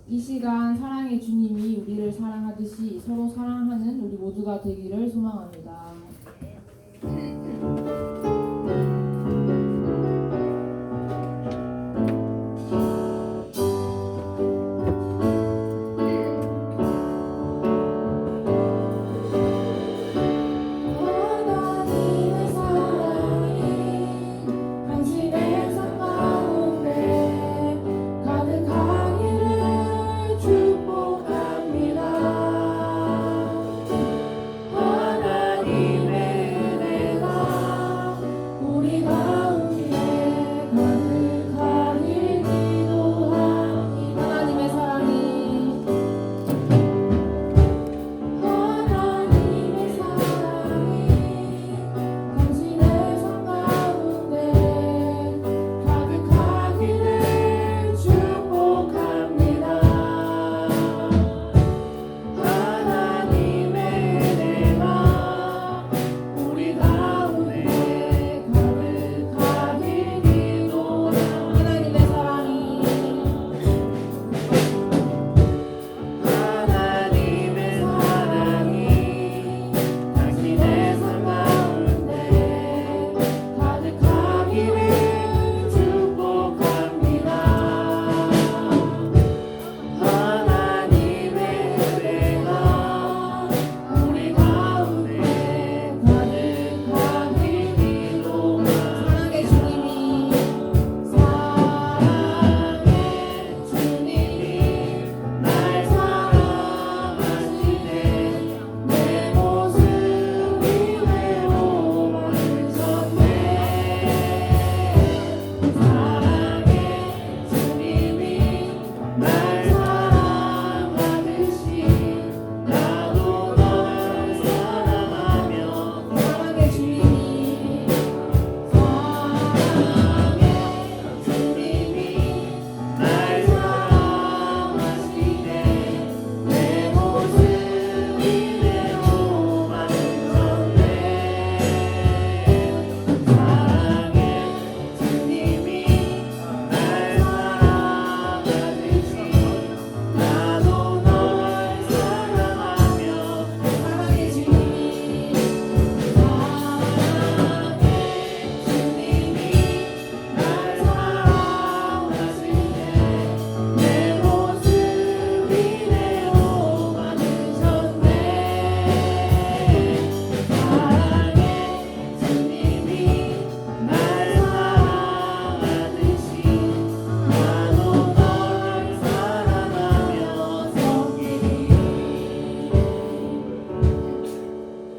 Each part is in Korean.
이 시간 사랑의 주님이 우리를 사랑하듯이 서로 사랑하는 우리 모두가 되기를 소망합니다.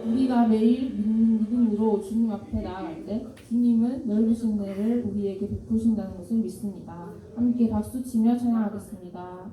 우리가 매일 믿음으로 주님 앞에 나아갈 때 주님은 넓으신 은혜를 우리에게 베푸신다는 것을 믿습니다. 함께 박수치며 찬양하겠습니다.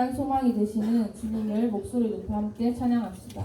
유일한 소망이 되시는 주님을 목소리 높여 함께 찬양합시다.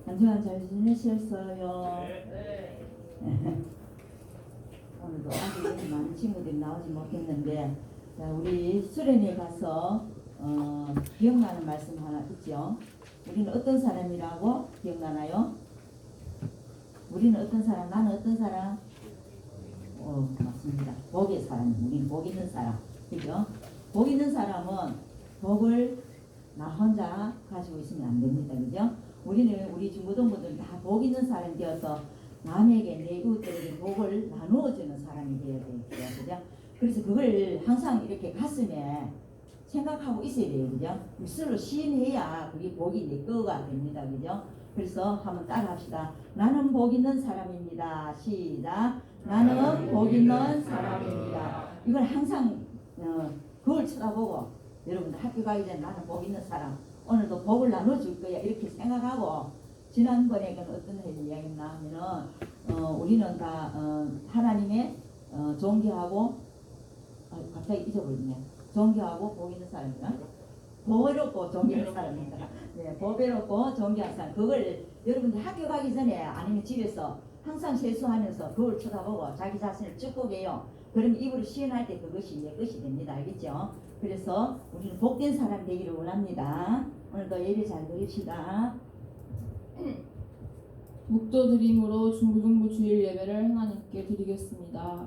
한 주간 잘 지내셨어요? 네. 오늘도 아직 많은 친구들이 나오지 못했는데, 자, 우리 수련회 가서 기억나는 말씀 하나 있죠. 우리는 어떤 사람이라고 기억나나요? 우리는 어떤 사람? 나는 어떤 사람? 맞습니다. 복의 사람. 우리는 복 있는 사람. 그죠? 복 있는 사람은 복을 나 혼자 가지고 있으면 안 됩니다. 그죠? 우리는 우리 중고등부들 다 복 있는 사람이 되어서 남에게 내 이웃들에게 복을 나누어 주는 사람이 되어야 돼요. 그죠? 그래서 그걸 항상 이렇게 가슴에 생각하고 있어야 돼요. 그죠? 입술로 시인해야 그게 복이 내 거가 됩니다. 그죠? 그래서 한번 따라 합시다. 나는 복 있는 사람입니다. 시작. 나는 복 있는 사람입니다. 이걸 항상 그걸 쳐다보고 여러분들 학교 가기 전에 나는 복 있는 사람, 오늘도 복을 나눠줄 거야 이렇게 생각하고, 지난번에 그 어떤 이야기했나 하면은 우리는 다 하나님의 존귀하고 갑자기 잊어버리네. 존귀하고 복 있는 사람이나 보배롭고 존귀한 사람입니다. 네, 보배롭고 존귀한 사람. 그걸 여러분들 학교 가기 전에 아니면 집에서 항상 세수하면서 그걸 쳐다보고 자기 자신을 쭉 보게요. 그러면 입으로 시인할 때 그것이 내 것이 됩니다. 알겠죠? 그래서 우리는 복된 사람 되기를 원합니다. 오늘도 예배 잘 드립시다. 묵도드림으로 중고등부 주일 예배를 하나님께 드리겠습니다.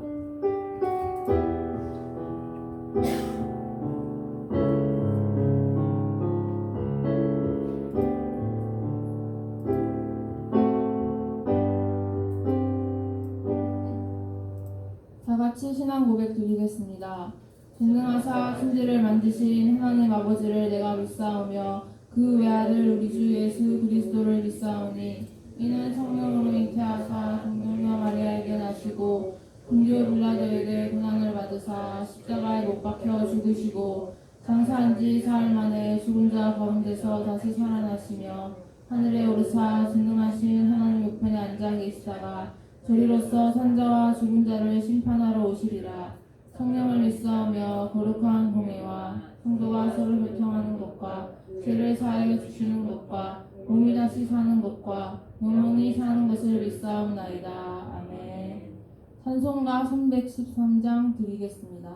다 같이 신앙 고백 드리겠습니다. 전능하사 천지를 만드신 하나님 아버지를 내가 믿사오며 그 외아들 우리 주 예수 그리스도를 믿사오니 이는 성령으로 잉태하사 성령녀 마리아에게 나시고 본디오 빌라도에게 고난을 받으사 십자가에 못 박혀 죽으시고 장사한 지 사흘 만에 죽은 자 가운데서 다시 살아나시며 하늘에 오르사 전능하신 하나님 우편에 앉아 계시다가 저리로서 산자와 죽은 자를 심판하러 오시리라. 성령을 믿사오며 거룩한 공회와 성도가 서로 교통하는 것과 죄를 사하여 주시는 것과 몸이 다시 사는 것과 영원히 사는 것을 믿사옵나이다. 아멘. 찬송가 313장 드리겠습니다.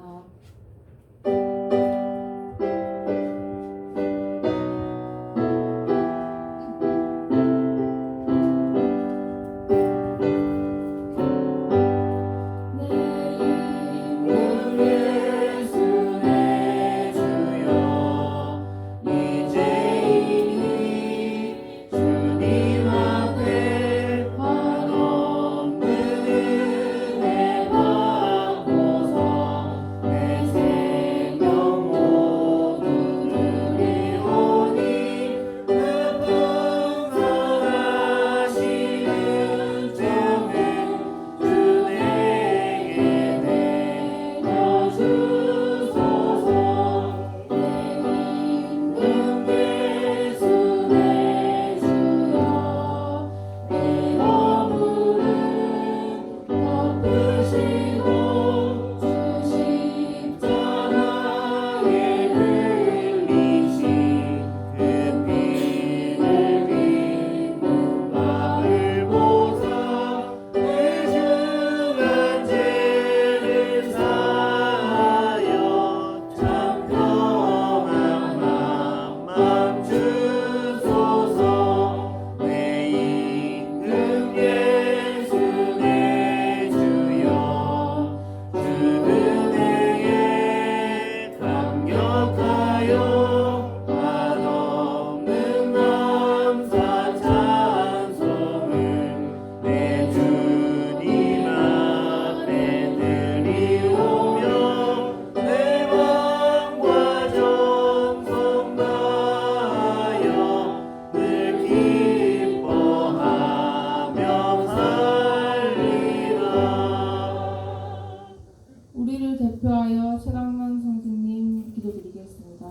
우리를 대표하여 최강남 선생님 기도드리겠습니다.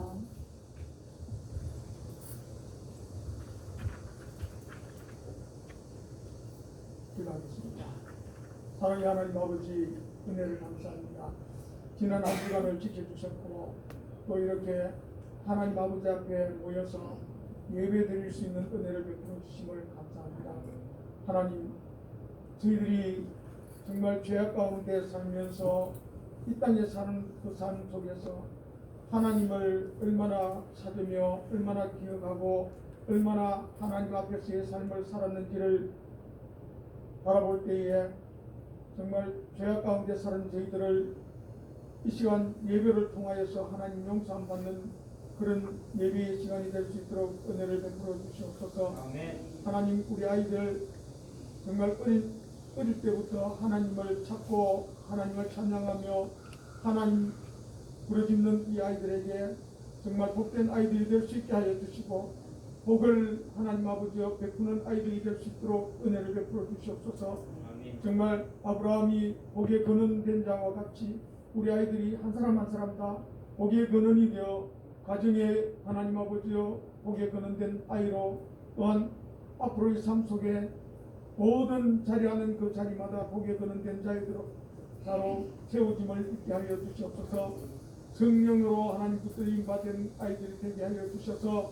기도하겠습니다. 사랑의 하나님 아버지, 은혜를 감사합니다. 지난 한 주간을 지켜주셨고 또 이렇게 하나님 아버지 앞에 모여서 예배 드릴 수 있는 은혜를 베풀어 주심을 감사합니다. 하나님, 저희들이 정말 죄악 가운데 살면서 이 땅에 사는 그 삶 속에서 하나님을 얼마나 찾으며 얼마나 기억하고 얼마나 하나님 앞에서의 삶을 살았는지를 바라볼 때에 정말 죄악 가운데 사는 저희들을 이 시간 예배를 통하여서 하나님 용서함 받는 그런 예배의 시간이 될 수 있도록 은혜를 베풀어 주시옵소서. 하나님, 우리 아이들 정말 어릴 때부터 하나님을 찾고 하나님을 찬양하며 하나님 부르짖는 이 아이들에게 정말 복된 아이들이 될 수 있게 하여 주시고 복을 하나님 아버지여 베푸는 아이들이 될 수 있도록 은혜를 베풀어 주시옵소서. 정말 아브라함이 복의 근원된 자와 같이 우리 아이들이 한 사람 한 사람 다 복의 근원이 되어 가정에 하나님 아버지여 복의 근원된 아이로 또한 앞으로의 삶 속에 모든 자리하는 그 자리마다 복의 근원된 자이도록 바로 세워짐을 있게 하여 주시옵소서. 성령으로 하나님 붙들림 받은 아이들이 되게 하여 주셔서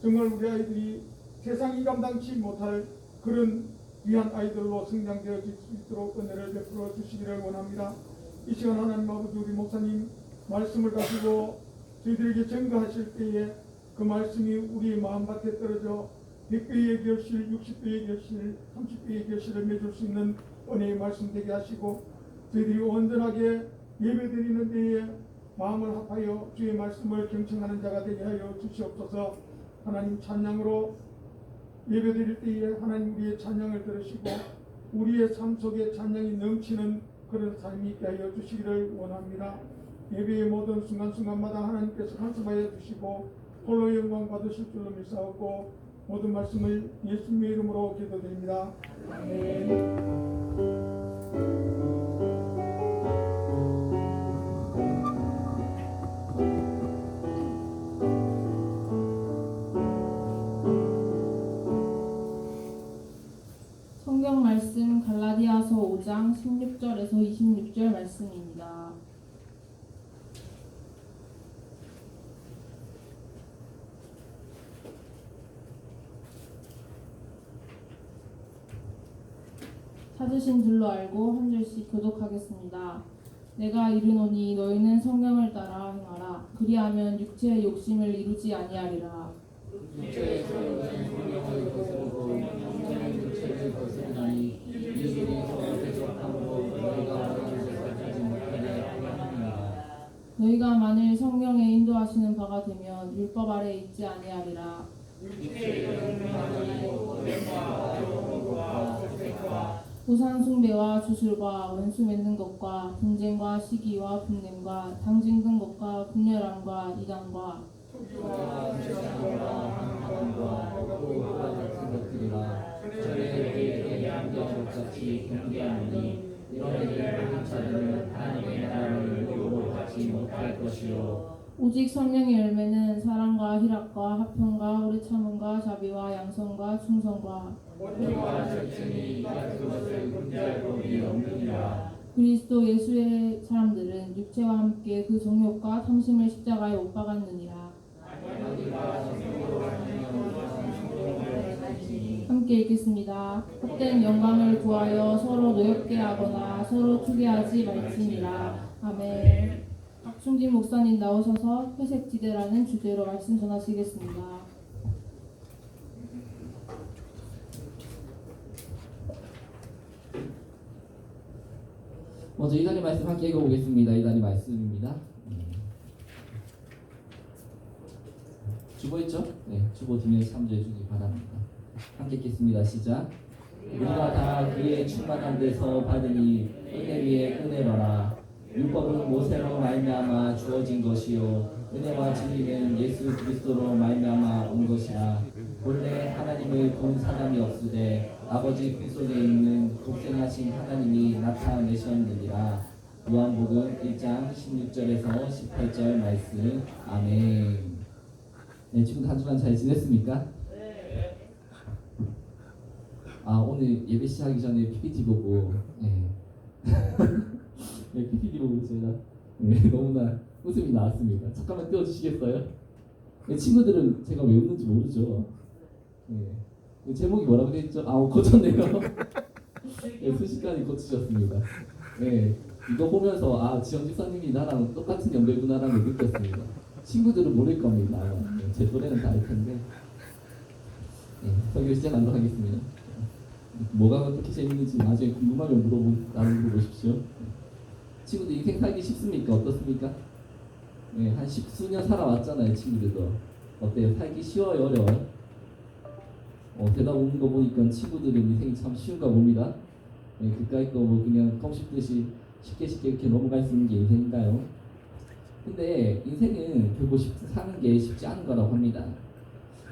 정말 우리 아이들이 세상이 감당치 못할 그런 귀한 아이들로 성장되어질 수 있도록 은혜를 베풀어 주시기를 원합니다. 이 시간 하나님 아버지, 우리 목사님 말씀을 가지고 저희들에게 증거하실 때에 그 말씀이 우리의 마음밭에 떨어져 100배의 결실, 60배의 결실, 30배의 결실을 맺을 수 있는 은혜의 말씀 되게 하시고 저희들이 온전하게 예배드리는 데에 마음을 합하여 주의 말씀을 경청하는 자가 되게 하여 주시옵소서. 하나님, 찬양으로 예배드릴 때에 하나님 우리의 찬양을 들으시고 우리의 삶 속에 찬양이 넘치는 그런 삶이 있게 하여 주시기를 원합니다. 예배의 모든 순간순간마다 하나님께서 간섭하여 주시고 홀로 영광 받으실 줄로 믿사옵고 모든 말씀을 예수님의 이름으로 기도드립니다. 아멘. 성경 말씀 갈라디아서 5장 16절에서 26절 말씀입니다. 찾으신 줄로 알고 한 절씩 교독하겠습니다. 내가 이르노니 너희는 성경을 따라 행하라. 그리하면 육체의 욕심을 이루지 아니하리라. 너희가 만일 성령에 인도하시는 바가 되면 율법 아래 있지 아니하리라. 우상 숭배와 주술과 원수 맺는 것과 분쟁과 시기와 분냄과 당진든 것과 분열함과 이단과 오직 성령의 열매는 사랑과 희락과 화평과 오래 참음과 자비와 양선과 충성과 그리스도 예수의 사람들은 육체와 함께 그 정욕과 탐심을 십자가에 못 박았느니라. 함께 읽겠습니다. 헛된 영광을 구하여 서로 노엽게 하거나 서로 투기하지 말지니라. 아멘. 박충진 목사님 나오셔서 회색지대라는 주제로 말씀 전하시겠습니다. 먼저 이단의 말씀 함께 읽어보겠습니다. 이단의 말씀입니다. 주보 있죠? 네, 주보 뒷면에 참조해 주기 바랍니다. 함께 읽겠습니다. 시작. 우리가 다 그의 충만한 데서 받으니 은혜 위에 은혜로라. 율법은 모세로 말미암아 주어진 것이요 은혜와 진리는 예수 그리스도로 말미암아 온 것이라. 본래 하나님을 본 사람이 없으되 아버지 품속에 있는 독생하신 하나님이 나타내셨느니라. 요한복음 1장 16절에서 18절 말씀. 아멘. 네, 지금 한 주간 잘 지냈습니까? 오늘 예배 시작하기 전에 PPT 보고 네, PPT 보고 제가 너무나 웃음이 나왔습니다. 잠깐만 띄워주시겠어요? 친구들은 제가 왜 웃는지 모르죠. 제목이 뭐라고 되어있죠? 고쳤네요. 순식간에 고치셨습니다. 이거 보면서 지영 집사님이 나랑 똑같은 연배구나라는 걸 느꼈습니다. 친구들은 모를 겁니다. 제 또래는 다 알 텐데. 설교 시작하도록 하겠습니다. 뭐가 어떻게 재밌는지 나중에 궁금하면 나를 물어보십시오. 친구들 인생 살기 쉽습니까? 어떻습니까? 예, 한 십수년 살아왔잖아요. 친구들도 어때요? 살기 쉬워요? 어려워요? 대답 오는 거 보니까 친구들의 인생이 참 쉬운가 봅니다. 예, 그까이 거뭐 그냥 껌 씹듯이 쉽게 이렇게 넘어갈 수 있는 게 인생인가요? 근데 인생은 결국 사는 게 쉽지 않은 거라고 합니다.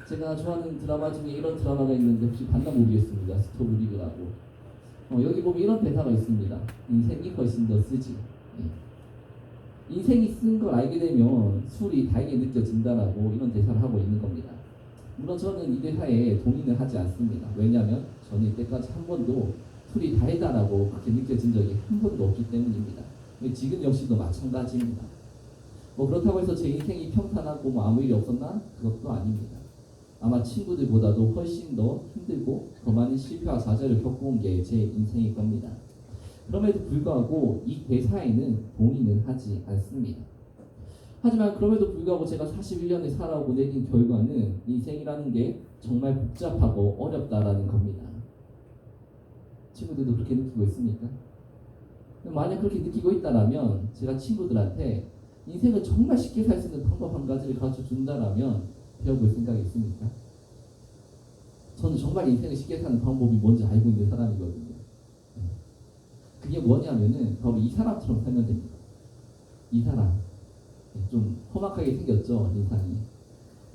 제가 좋아하는 드라마 중에 이런 드라마가 있는데 혹시 봤나 모르겠습니다. 스토브리그라고. 여기 보면 이런 대사가 있습니다. 인생이 훨씬 더 쓰지. 예. 인생이 쓴 걸 알게 되면 술이 달게 느껴진다라고 이런 대사를 하고 있는 겁니다. 물론 저는 이 대사에 동의는 하지 않습니다. 왜냐하면 저는 이때까지 한 번도 술이 달다라고 그렇게 느껴진 적이 한 번도 없기 때문입니다. 지금 역시도 마찬가지입니다. 그렇다고 해서 제 인생이 평탄하고 아무 일이 없었나? 그것도 아닙니다. 아마 친구들보다도 훨씬 더 힘들고 더 많은 실패와 좌절을 겪어온 게 제 인생일 겁니다. 그럼에도 불구하고 이 대사에는 동의는 하지 않습니다. 하지만 그럼에도 불구하고 제가 41년을 살아오고 내린 결과는 인생이라는 게 정말 복잡하고 어렵다라는 겁니다. 친구들도 그렇게 느끼고 있습니까? 만약 그렇게 느끼고 있다면 제가 친구들한테 인생을 정말 쉽게 살 수 있는 방법 한 가지를 가르쳐 준다라면 배워볼 생각이 있습니까? 저는 정말 인생을 쉽게 사는 방법이 뭔지 알고 있는 사람이거든요. 그게 뭐냐면은 바로 이 사람처럼 살면 됩니다. 이 사람 좀 험악하게 생겼죠, 인상이.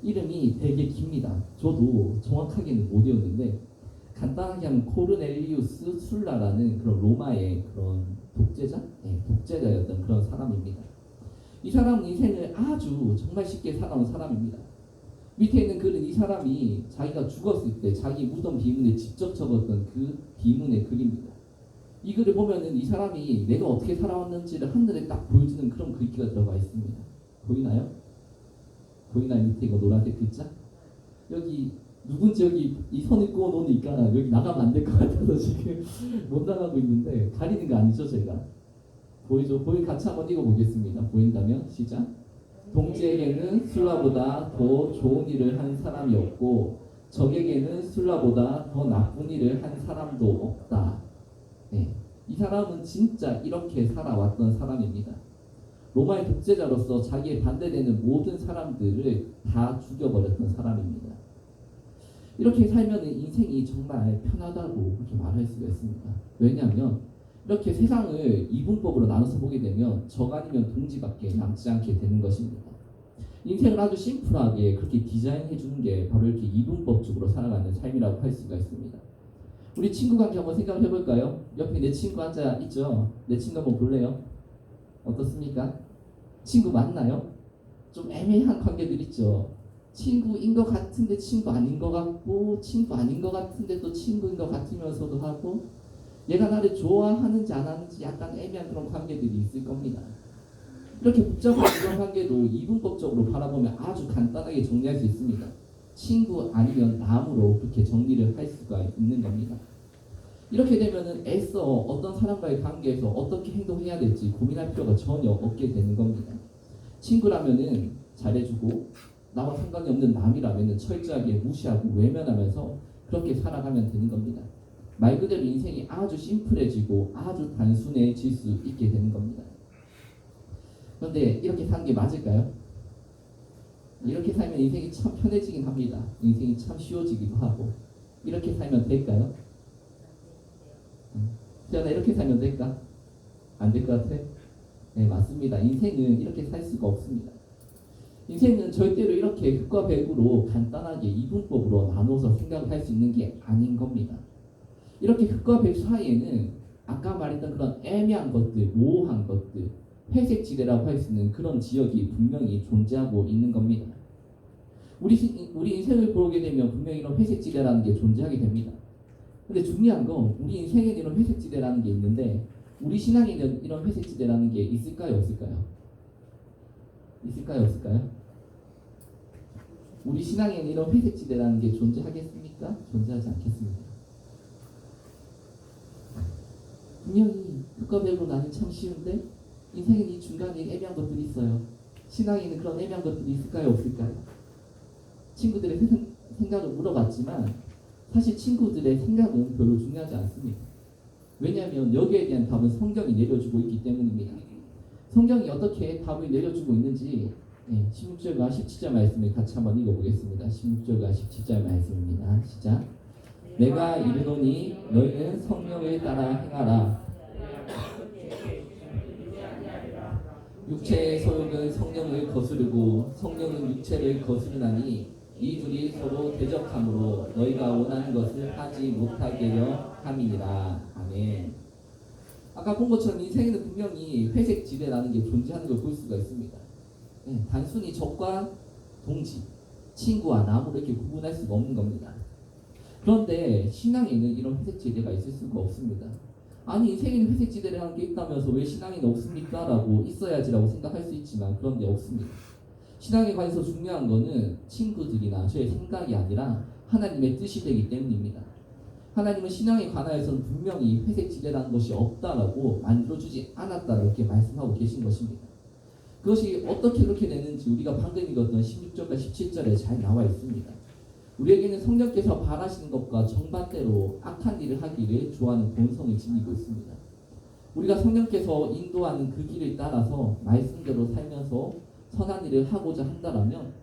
이름이 되게 깁니다. 저도 정확하게는 못 외웠는데 간단하게 하면 코르넬리우스 술라라는 그런 로마의 그런 독재자? 독재자였던 그런 사람입니다. 이 사람은 인생을 아주 정말 쉽게 살아온 사람입니다. 밑에 있는 글은 이 사람이 자기가 죽었을 때 자기 무덤 비문에 직접 적었던 그 비문의 글입니다. 이 글을 보면은 이 사람이 내가 어떻게 살아왔는지를 하늘에 딱 보여주는 그런 글귀가 들어가 있습니다. 보이나요? 보이나요? 밑에 이거 노란색 글자? 여기 누군지 여기 이 선을 그어 놓으니까 여기 나가면 안 될 것 같아서 지금 못 나가고 있는데 가리는 거 아니죠 제가? 보이죠? 같이 한번 읽어보겠습니다. 보인다면 시작. 동지에게는 술라보다 더 좋은 일을 한 사람이 없고 적에게는 술라보다 더 나쁜 일을 한 사람도 없다. 네. 이 사람은 진짜 이렇게 살아왔던 사람입니다. 로마의 독재자로서 자기에 반대되는 모든 사람들을 다 죽여버렸던 사람입니다. 이렇게 살면 인생이 정말 편하다고 그렇게 말할 수가 있습니다. 왜냐하면 이렇게 세상을 이분법으로 나눠서 보게 되면 적 아니면 동지밖에 남지 않게 되는 것입니다. 인생을 아주 심플하게 그렇게 디자인해 주는 게 바로 이렇게 이분법적으로 살아가는 삶이라고 할 수가 있습니다. 우리 친구 관계 한번 생각을 해볼까요? 옆에 내 친구 앉아 있죠? 내 친구 한번 볼래요? 어떻습니까? 친구 맞나요? 좀 애매한 관계들 있죠? 친구인 것 같은데 친구 아닌 것 같고 친구 아닌 것 같은데 또 친구인 것 같으면서도 하고 얘가 나를 좋아하는지 안 하는지 약간 애매한 그런 관계들이 있을 겁니다. 이렇게 복잡한 이런 관계도 이분법적으로 바라보면 아주 간단하게 정리할 수 있습니다. 친구 아니면 남으로 그렇게 정리를 할 수가 있는 겁니다. 이렇게 되면은 애써 어떤 사람과의 관계에서 어떻게 행동해야 될지 고민할 필요가 전혀 없게 되는 겁니다. 친구라면은 잘해주고 나와 상관이 없는 남이라면은 철저하게 무시하고 외면하면서 그렇게 살아가면 되는 겁니다. 말 그대로 인생이 아주 심플해지고 아주 단순해질 수 있게 되는 겁니다. 그런데 이렇게 사는 게 맞을까요? 이렇게 살면 인생이 참 편해지긴 합니다. 인생이 참 쉬워지기도 하고. 이렇게 살면 될까요? 태연아 이렇게 살면 될까? 안 될 것 같아? 네 맞습니다. 인생은 이렇게 살 수가 없습니다. 인생은 절대로 이렇게 흑과 백으로 간단하게 이분법으로 나눠서 생각을 할 수 있는 게 아닌 겁니다. 이렇게 흑과 백 사이에는 아까 말했던 그런 애매한 것들, 모호한 것들, 회색 지대라고 할 수 있는 그런 지역이 분명히 존재하고 있는 겁니다. 우리 인생을 보게 되면 분명히 이런 회색 지대라는 게 존재하게 됩니다. 근데 중요한 건 우리 인생에는 이런 회색 지대라는 게 있는데 우리 신앙에는 이런 회색 지대라는 게 있을까요? 없을까요? 있을까요? 없을까요? 우리 신앙에는 이런 회색 지대라는 게 존재하겠습니까? 존재하지 않겠습니다. 분명히 흑과 백으로 나는 참 쉬운데 인생에는 이 중간에 애매한 것들이 있어요. 신앙에는 그런 애매한 것들이 있을까요? 없을까요? 친구들의 생각을 물어봤지만 사실 친구들의 생각은 별로 중요하지 않습니다. 왜냐하면 여기에 대한 답은 성경이 내려주고 있기 때문입니다. 성경이 어떻게 답을 내려주고 있는지 16절과 17절 말씀을 같이 한번 읽어보겠습니다. 16절과 17절 말씀입니다. 시작. 내가 이르노니 너희는 성령을 따라 행하라. 육체의 소욕은 성령을 거스르고 성령은 육체를 거스르나니 이 둘이 서로 대적함으로 너희가 원하는 것을 하지 못하게 하려 함이니라. 아멘. 아까 본 것처럼 인생에는 분명히 회색 지대라는 게 존재하는 걸 볼 수가 있습니다. 단순히 적과 동지, 친구와 남으로 이렇게 구분할 수가 없는 겁니다. 그런데 신앙에는 이런 회색 지대가 있을 수가 없습니다. 아니 인생에는 회색 지대라는 게 있다면서 왜 신앙에는 없습니까? 라고 있어야지라고 생각할 수 있지만 그런데 없습니다. 신앙에 관해서 중요한 거는 친구들이나 저의 생각이 아니라 하나님의 뜻이 되기 때문입니다. 하나님은 신앙에 관하여서는 분명히 회색 지대라는 것이 없다라고 만들어주지 않았다라고 이렇게 말씀하고 계신 것입니다. 그것이 어떻게 그렇게 되는지 우리가 방금 읽었던 16절과 17절에 잘 나와 있습니다. 우리에게는 성령께서 바라시는 것과 정반대로 악한 일을 하기를 좋아하는 본성을 지니고 있습니다. 우리가 성령께서 인도하는 그 길을 따라서 말씀대로 살면서 선한 일을 하고자 한다면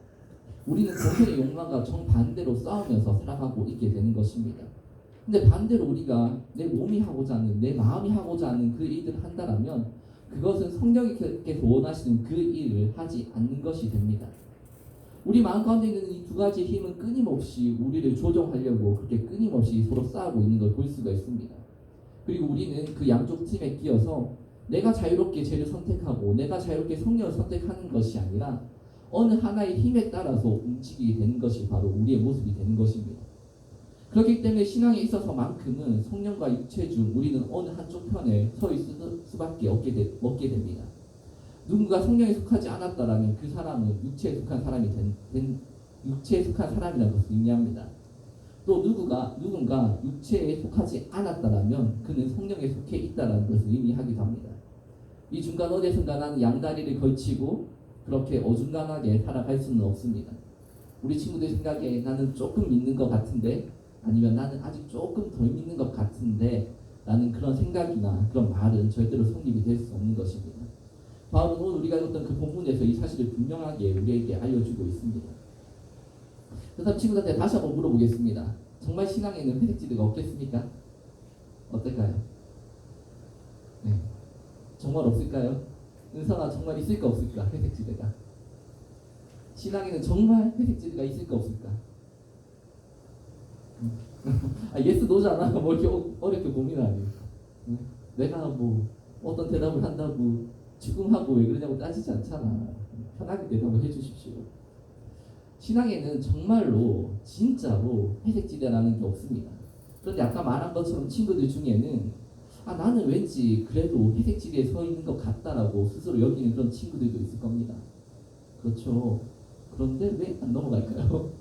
우리는 본성의 욕망과 정반대로 싸우면서 살아가고 있게 되는 것입니다. 근데 반대로 우리가 내 몸이 하고자 하는, 내 마음이 하고자 하는 그 일들을 한다면 그것은 성령께서 원하시는 그 일을 하지 않는 것이 됩니다. 우리 마음 가운데 있는 이 두 가지 힘은 끊임없이 우리를 조종하려고 그렇게 끊임없이 서로 싸우고 있는 걸 볼 수가 있습니다. 그리고 우리는 그 양쪽 팀에 끼어서 내가 자유롭게 죄를 선택하고 내가 자유롭게 성령을 선택하는 것이 아니라 어느 하나의 힘에 따라서 움직이게 되는 것이 바로 우리의 모습이 되는 것입니다. 그렇기 때문에 신앙에 있어서만큼은 성령과 육체 중 우리는 어느 한쪽 편에 서 있을 수밖에 없게 됩니다. 누군가 성령에 속하지 않았다라면 그 사람은 육체에 속한 사람이 육체에 속한 사람이라는 것을 의미합니다. 또 누군가 육체에 속하지 않았다라면 그는 성령에 속해 있다라는 것을 의미하기도 합니다. 이 중간 어디선가 나는 양다리를 걸치고 그렇게 어중간하게 살아갈 수는 없습니다. 우리 친구들 생각에 나는 조금 믿는 것 같은데 아니면 나는 아직 조금 덜 믿는 것 같은데 라는 그런 생각이나 그런 말은 절대로 성립이 될 수 없는 것입니다. 바울은 오늘 우리가 읽었던 그 본문에서 이 사실을 분명하게 우리에게 알려주고 있습니다. 그래서 친구들한테 다시 한번 물어보겠습니다. 정말 신앙에는 회색지대가 없겠습니까? 어떨까요? 네. 정말 없을까요? 은성아 정말 있을까 없을까? 회색지대가 신앙에는 정말 회색지대가 있을까 없을까? 예스 노잖아. 뭐 이렇게 어렵게 고민하니. 내가 뭐 어떤 대답을 한다고 죽음하고 왜 그러냐고 따지지 않잖아. 편하게 대답을 해주십시오. 신앙에는 정말로 진짜로 회색지대라는 게 없습니다. 그런데 아까 말한 것처럼 친구들 중에는 나는 왠지 그래도 회색지대에 서 있는 것 같다라고 스스로 여기는 그런 친구들도 있을 겁니다. 그렇죠. 그런데 왜 안 넘어갈까요?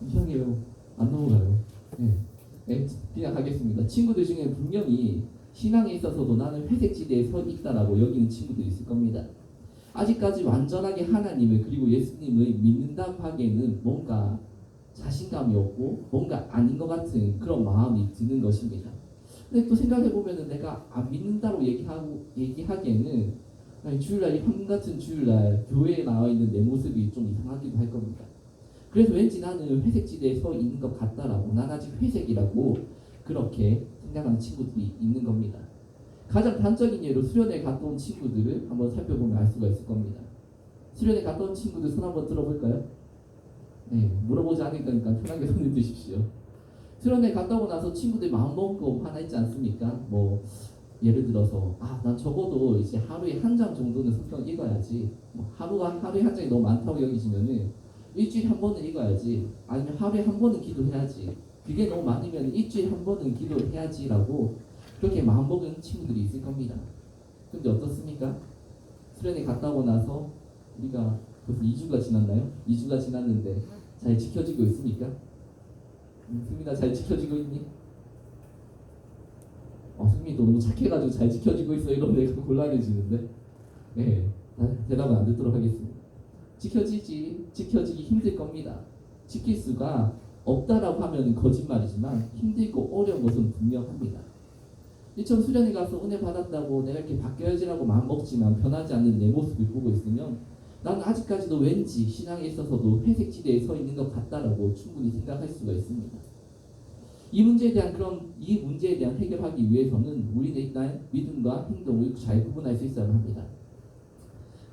이상해요. 안 넘어가요. 그냥 가겠습니다. 친구들 중에 분명히 신앙에 있어서도 나는 회색지대에 서 있다라고 여기는 친구들이 있을 겁니다. 아직까지 완전하게 하나님을 그리고 예수님을 믿는다고 하기에는 뭔가 자신감이 없고 뭔가 아닌 것 같은 그런 마음이 드는 것입니다. 근데 또 생각해보면 내가 안 믿는다고 얘기하기에는 주일날 이 황금 같은 주일날 교회에 나와 있는 내 모습이 좀 이상하기도 할 겁니다. 그래서 왠지 나는 회색지대에 서 있는 것 같다라고 난 아직 회색이라고 그렇게 생각하는 친구들이 있는 겁니다. 가장 단적인 예로 수련회 갔다 온 친구들을 한번 살펴보면 알 수가 있을 겁니다. 수련회 갔다 온 친구들 손 한번 들어볼까요? 물어보지 않을 거니까 편하게 손을 드십시오. 수련회 갔다 오고 나서 친구들 마음먹은 거 하나 있지 않습니까? 뭐 예를 들어서 난 적어도 이제 하루에 한 장 정도는 성경 읽어야지. 하루에 한 장이 너무 많다고 여기시면은 일주일에 한 번은 읽어야지. 아니면 하루에 한 번은 기도해야지. 그게 너무 많으면 일주일에 한 번은 기도해야지라고 그렇게 마음먹은 친구들이 있을 겁니다. 근데 어떻습니까? 수련회 갔다 오고 나서 우리가 벌써 2주가 지났나요? 2주가 지났는데 잘 지켜지고 있습니까? 승민아 잘 지켜지고 있니? 승민이 너무 착해가지고 잘 지켜지고 있어 이러면 내가 곤란해지는데 대답은 안 듣도록 하겠습니다. 지켜지기 힘들 겁니다. 지킬 수가 없다라고 하면 거짓말이지만 힘들고 어려운 것은 분명합니다. 이처럼 수련회 가서 은혜 받았다고 내가 이렇게 바뀌어야지라고 마음먹지만 변하지 않는 내 모습을 보고 있으면 나는 아직까지도 왠지 신앙에 있어서도 회색지대에 서 있는 것 같다라고 충분히 생각할 수가 있습니다. 이 문제에 대한 해결하기 위해서는 우리는 일단 믿음과 행동을 잘 구분할 수 있어야 합니다.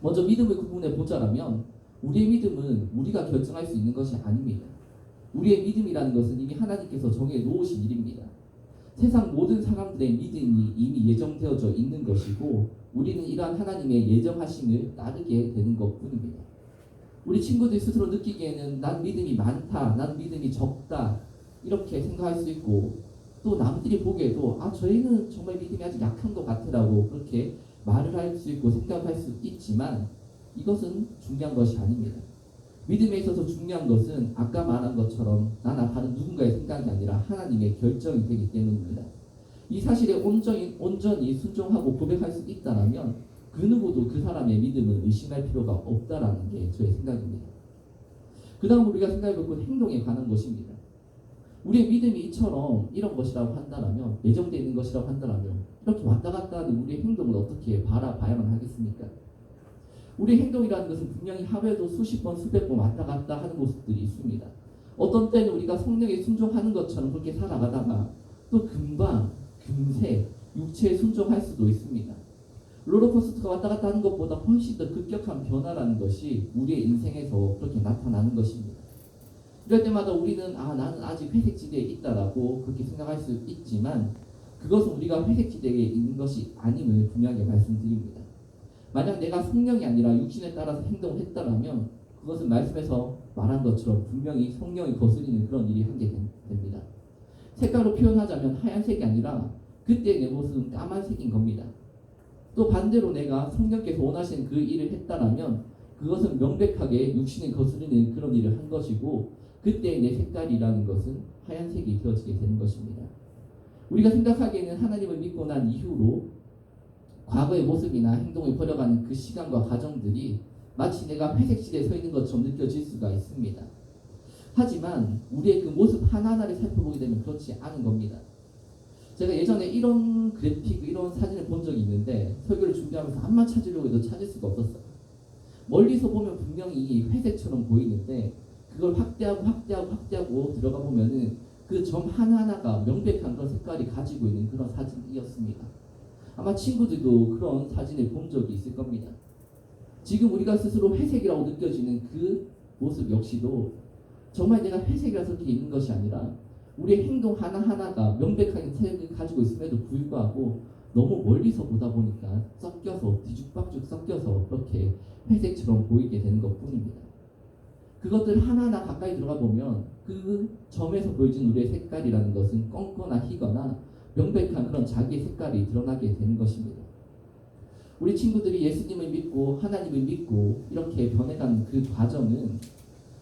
먼저 믿음을 구분해 보자라면 우리의 믿음은 우리가 결정할 수 있는 것이 아닙니다. 우리의 믿음이라는 것은 이미 하나님께서 정해 놓으신 일입니다. 세상 모든 사람들의 믿음이 이미 예정되어져 있는 것이고 우리는 이러한 하나님의 예정하심을 따르게 되는 것뿐입니다. 우리 친구들 스스로 느끼기에는 난 믿음이 많다, 난 믿음이 적다 이렇게 생각할 수 있고 또 남들이 보기에도 저희는 정말 믿음이 아직 약한 것 같으라고 그렇게 말을 할 수 있고 생각할 수 있지만 이것은 중요한 것이 아닙니다. 믿음에 있어서 중요한 것은 아까 말한 것처럼 나나 다른 누군가의 생각이 아니라 하나님의 결정이 되기 때문입니다. 이 사실에 온전히 순종하고 고백할 수 있다면 그 누구도 그 사람의 믿음을 의심할 필요가 없다라는 게 저의 생각입니다. 그 다음 우리가 생각해볼 행동에 관한 것입니다. 우리의 믿음이 이처럼 이런 것이라고 한다면 예정되어 있는 것이라고 한다면 이렇게 왔다 갔다 하는 우리의 행동을 어떻게 바라봐야만 하겠습니까? 우리의 행동이라는 것은 분명히 하루에도 수십 번 수백 번 왔다 갔다 하는 모습들이 있습니다. 어떤 때는 우리가 성령에 순종하는 것처럼 그렇게 살아가다가 또 금세 육체에 순종할 수도 있습니다. 롤러코스터가 왔다 갔다 하는 것보다 훨씬 더 급격한 변화라는 것이 우리의 인생에서 그렇게 나타나는 것입니다. 이럴 때마다 우리는 나는 아직 회색지대에 있다라고 그렇게 생각할 수 있지만 그것은 우리가 회색지대에 있는 것이 아님을 분명하게 말씀드립니다. 만약 내가 성령이 아니라 육신에 따라서 행동을 했다라면 그것은 말씀에서 말한 것처럼 분명히 성령이 거스리는 그런 일이 하게 됩니다. 색깔로 표현하자면 하얀색이 아니라 그때 내 모습은 까만색인 겁니다. 또 반대로 내가 성령께서 원하시는 그 일을 했다라면 그것은 명백하게 육신에 거스르는 그런 일을 한 것이고 그때 내 색깔이라는 것은 하얀색이 되어지게 되는 것입니다. 우리가 생각하기에는 하나님을 믿고 난 이후로 과거의 모습이나 행동을 버려가는 그 시간과 과정들이 마치 내가 회색실에 서 있는 것처럼 느껴질 수가 있습니다. 하지만 우리의 그 모습 하나하나를 살펴보게 되면 그렇지 않은 겁니다. 제가 예전에 이런 그래픽, 이런 사진을 본 적이 있는데 설교를 준비하면서 한만 찾으려고 해도 찾을 수가 없었어요. 멀리서 보면 분명히 회색처럼 보이는데 그걸 확대하고 들어가 보면은 그 점 하나하나가 명백한 그런 색깔이 가지고 있는 그런 사진이었습니다. 아마 친구들도 그런 사진을 본 적이 있을 겁니다. 지금 우리가 스스로 회색이라고 느껴지는 그 모습 역시도 정말 내가 회색이라서 이렇게 있는 것이 아니라 우리의 행동 하나하나가 명백하게 색을 가지고 있음에도 불구하고 너무 멀리서 보다 보니까 섞여서 뒤죽박죽 섞여서 그렇게 회색처럼 보이게 되는 것뿐입니다. 그것들 하나하나 가까이 들어가 보면 그 점에서 보여진 우리의 색깔이라는 것은 검거나 희거나 명백한 그런 자기의 색깔이 드러나게 되는 것입니다. 우리 친구들이 예수님을 믿고 하나님을 믿고 이렇게 변해가는 그 과정은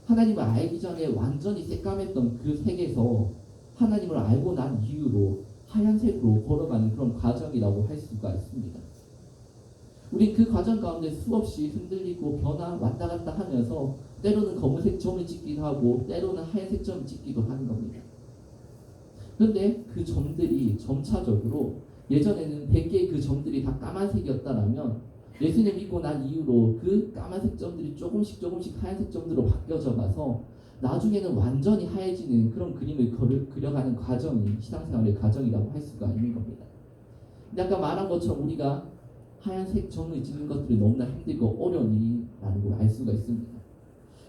하나님을 알기 전에 완전히 새까맸던 그 색에서 하나님을 알고 난 이후로 하얀색으로 걸어가는 그런 과정이라고 할 수가 있습니다. 우리 그 과정 가운데 수없이 흔들리고 변화 왔다 갔다 하면서 때로는 검은색 점을 찍기도 하고 때로는 하얀색 점을 찍기도 하는 겁니다. 그런데 그 점들이 점차적으로 예전에는 100개의 그 점들이 다 까만색이었다라면 예수님 믿고 난 이후로 그 까만색 점들이 조금씩 하얀색 점들로 바뀌어져 가서 나중에는 완전히 하얘지는 그런 그림을 그려가는 과정이 신앙생활의 과정이라고 할 수가 있는 겁니다. 근데 아까 말한 것처럼 우리가 하얀색 점을 찍는 것들이 너무나 힘들고 어려운 일이라는 걸 알 수가 있습니다.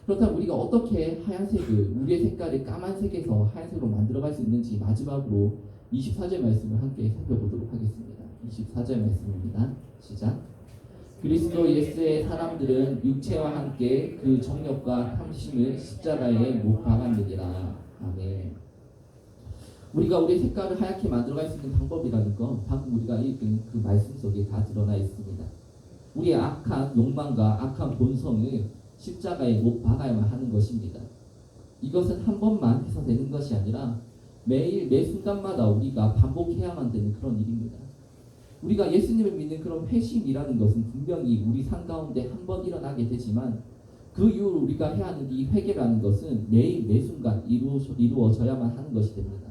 그렇다면 우리가 어떻게 하얀색을 우리의 색깔을 까만색에서 하얀색으로 만들어갈 수 있는지 마지막으로 24절 말씀을 함께 살펴보도록 하겠습니다. 24절 말씀입니다. 시작. 그리스도 예수의 사람들은 육체와 함께 그 정욕과 탐심을 십자가에 못 박았느니라. 아멘. 우리가 우리의 색깔을 하얗게 만들어갈 수 있는 방법이라는 건 방금 우리가 읽은 그 말씀 속에 다 드러나 있습니다. 우리의 악한 욕망과 악한 본성을 십자가에 못 박아야만 하는 것입니다. 이것은 한 번만 해서 되는 것이 아니라 매일 매 순간마다 우리가 반복해야만 되는 그런 일입니다. 우리가 예수님을 믿는 그런 회심이라는 것은 분명히 우리 삶 가운데 한 번 일어나게 되지만 그 이후로 우리가 해야 하는 이 회개라는 것은 매일 매 순간 이루어져야만 하는 것이 됩니다.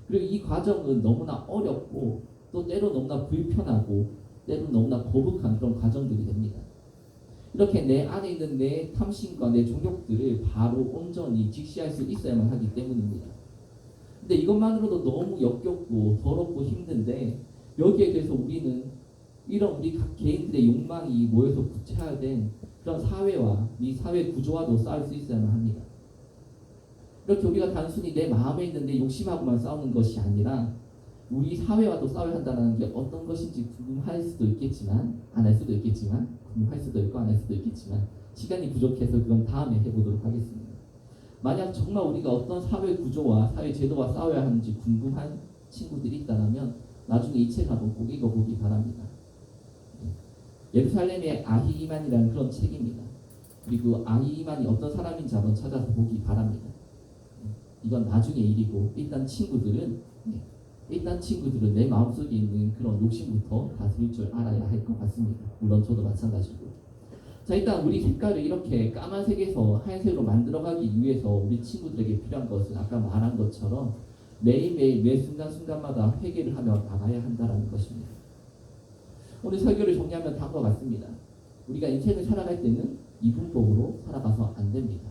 그리고 이 과정은 너무나 어렵고 또 때로 너무나 불편하고 때로 너무나 거북한 그런 과정들이 됩니다. 이렇게 내 안에 있는 내 탐심과 내 종욕들을 바로 온전히 직시할 수 있어야만 하기 때문입니다. 근데 이것만으로도 너무 역겹고 더럽고 힘든데 여기에 대해서 우리는 이런 우리 각 개인들의 욕망이 모여서 구체화된 그런 사회와 이 사회 구조와도 싸울 수 있어야만 합니다. 이렇게 우리가 단순히 내 마음에 있는 내 욕심하고만 싸우는 것이 아니라 우리 사회와도 싸워야 한다는 게 어떤 것인지 궁금할 수도 있겠지만 안 할 수도 있겠지만 궁금할 수도 있고 안 할 수도 있겠지만 시간이 부족해서 그건 다음에 해보도록 하겠습니다. 만약 정말 우리가 어떤 사회 구조와 사회 제도와 싸워야 하는지 궁금한 친구들이 있다면 나중에 이 책 한번 꼭 읽어보기 바랍니다. 예루살렘의 아히이만이라는 그런 책입니다. 그리고 아히이만이 어떤 사람인지 한번 찾아서 보기 바랍니다. 이건 나중에 일이고 일단 친구들은 내 마음속에 있는 그런 욕심부터 다스릴 줄 알아야 할 것 같습니다. 물론 저도 마찬가지고. 자, 일단 우리 색깔을 이렇게 까만색에서 하얀색으로 만들어가기 위해서 우리 친구들에게 필요한 것은 아까 말한 것처럼 매일매일 매 순간순간마다 회개를 하며 나가야 한다는 것입니다. 오늘 설교를 정리하면 다음과 같습니다. 우리가 인생을 살아갈 때는 이분법으로 살아가서 안 됩니다.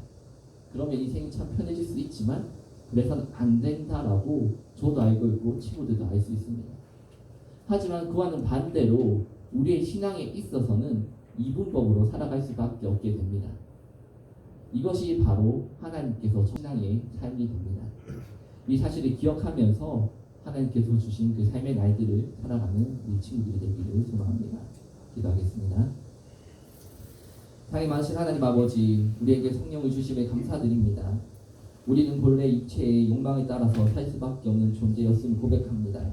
그러면 인생이 참 편해질 수 있지만 그래서는 안 된다라고 저도 알고 있고 친구들도 알 수 있습니다. 하지만 그와는 반대로 우리의 신앙에 있어서는 이분법으로 살아갈 수밖에 없게 됩니다. 이것이 바로 하나님께서 신앙의 삶이 됩니다. 이 사실을 기억하면서 하나님께서 주신 그 삶의 날들을 살아가는 우리 친구들이 되기를 소망합니다. 기도하겠습니다. 사랑이 많으신 하나님 아버지, 우리에게 성령을 주심에 감사드립니다. 우리는 본래 육체의 욕망에 따라서 살 수밖에 없는 존재였음을 고백합니다.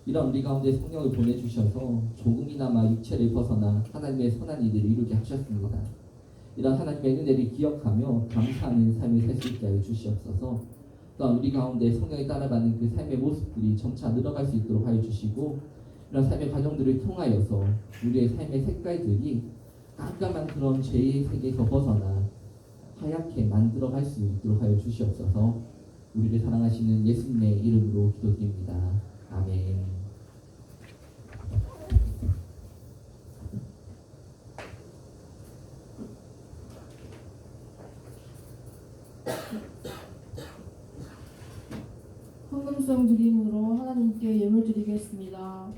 이런 우리 가운데 성령을 보내주셔서 조금이나마 육체를 벗어나 하나님의 선한 일들을 이루게 하셨습니다. 이런 하나님의 은혜를 기억하며 감사하는 삶을 살 수 있게 하여 주시옵소서. 또한 우리 가운데 성령이 따라가는 그 삶의 모습들이 점차 늘어갈 수 있도록 하여 주시고 이런 삶의 과정들을 통하여서 우리의 삶의 색깔들이 깜깜한 그런 죄의 세계에서 벗어나 하얗게 만들어갈 수 있도록 하여 주시옵소서. 우리를 사랑하시는 예수님의 이름으로 기도드립니다. 아멘. 헌금성 드림으로 하나님께 예물 드리겠습니다.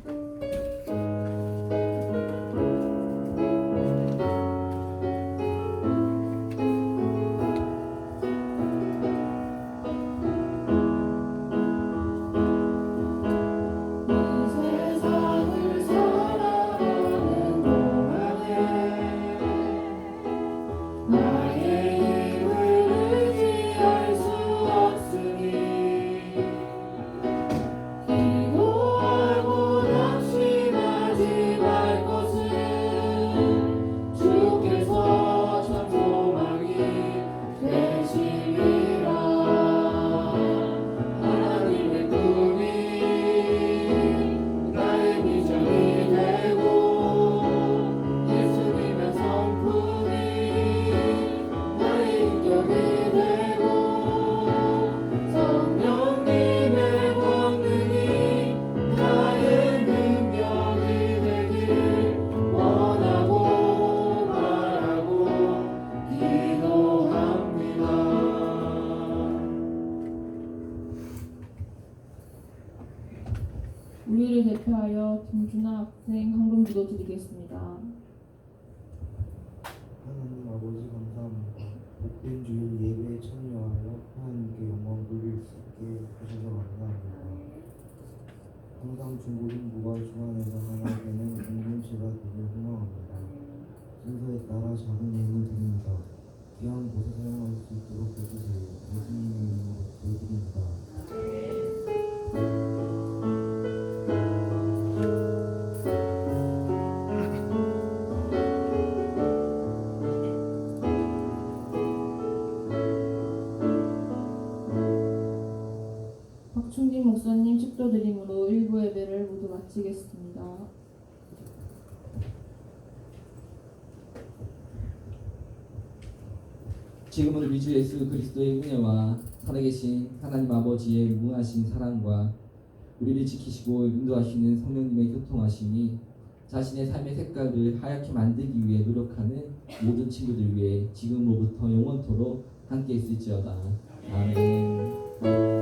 우리를 대표하여 김준하 학생 헌금기도 드리겠습니다. 하나님 아버지 감사합니다. 복된 주일 예배에 참여하여 하나님께 영광 돌릴 수 있게 하셔서 감사합니다. 항상 중국인 무가 주관해서 하나님께는 공동체가 되길 소망합니다. 순서에 따라 작은 예물 드립니다. 귀한 곳에 사용할 수 있도록 해주세요. 예수님의 이름으로 기도드립니다. 박충진 목사님 축도드림으로 1부 예배를 모두 마치겠습니다. 지금은 우리 주 예수 그리스도의 은혜와 살아계신 하나님 아버지의 무한하신 사랑과 우리를 지키시고 인도하시는 성령님의 교통하심이 자신의 삶의 색깔을 하얗게 만들기 위해 노력하는 모든 친구들 위해 지금으로부터 영원토록 함께 있을지어다. 아멘.